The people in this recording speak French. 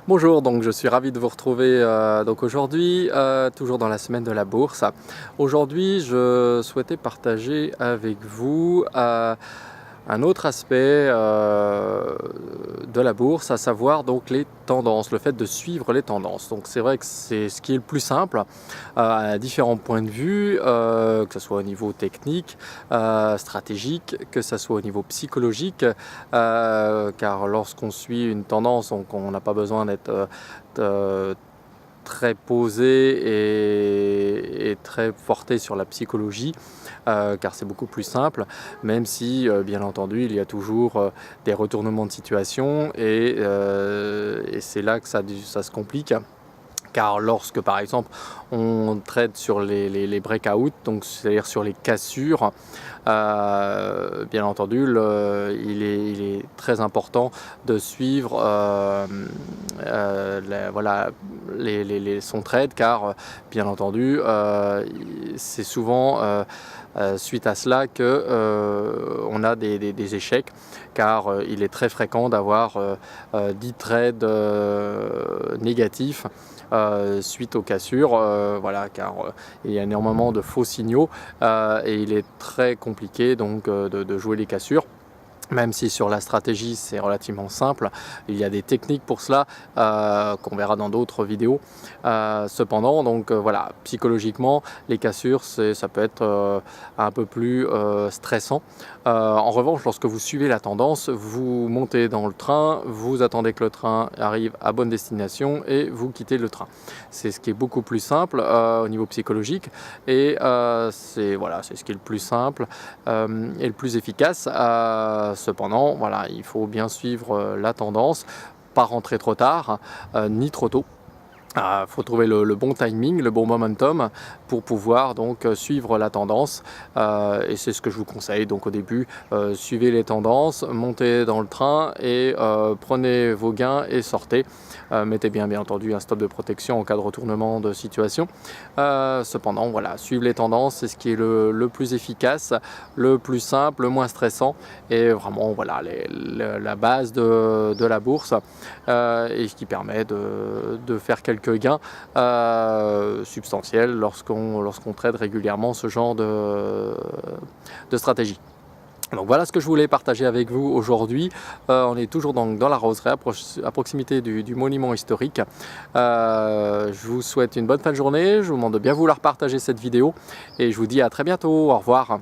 Bonjour, donc je suis ravi de vous retrouver donc aujourd'hui, toujours dans la semaine de la bourse. Aujourd'hui, je souhaitais partager avec vous un autre aspect de la bourse, à savoir donc les tendances, le fait de suivre les tendances. Donc c'est vrai que c'est ce qui est le plus simple à différents points de vue, que ce soit au niveau technique, stratégique, que ce soit au niveau psychologique, car lorsqu'on suit une tendance, on n'a pas besoin d'être très posé et très porté sur la psychologie, car c'est beaucoup plus simple, même si bien entendu il y a toujours des retournements de situation et c'est là que ça se complique. Car lorsque par exemple on trade sur les breakouts, donc c'est-à-dire sur les cassures, bien entendu il est très important de suivre voilà, son trade, car bien entendu c'est souvent suite à cela que on a des échecs, car il est très fréquent d'avoir 10 trades négatifs suite aux cassures, voilà, car il y a énormément de faux signaux et il est très compliqué donc de jouer les cassures. Même si sur la stratégie c'est relativement simple, il y a des techniques pour cela qu'on verra dans d'autres vidéos. Cependant, donc voilà, psychologiquement, les cassures, ça peut être un peu plus stressant. En revanche, lorsque vous suivez la tendance, vous montez dans le train, vous attendez que le train arrive à bonne destination et vous quittez le train. C'est ce qui est beaucoup plus simple au niveau psychologique et c'est ce qui est le plus simple et le plus efficace. Cependant, voilà, il faut bien suivre la tendance, pas rentrer trop tard ni trop tôt. Faut trouver le bon timing, le bon momentum pour pouvoir donc suivre la tendance et c'est ce que je vous conseille. Donc au début, suivez les tendances, montez dans le train et prenez vos gains et sortez. Mettez bien entendu un stop de protection en cas de retournement de situation. Cependant, voilà, suivre les tendances, c'est ce qui est le plus efficace, le plus simple, le moins stressant et vraiment voilà la base de la bourse et ce qui permet de faire quelques gains substantiels lorsqu'on trade régulièrement ce genre de stratégie. Donc voilà ce que je voulais partager avec vous aujourd'hui. On est toujours dans la roseraie à proximité du monument historique. Je vous souhaite une bonne fin de journée, je vous demande de bien vouloir partager cette vidéo et je vous dis à très bientôt, au revoir.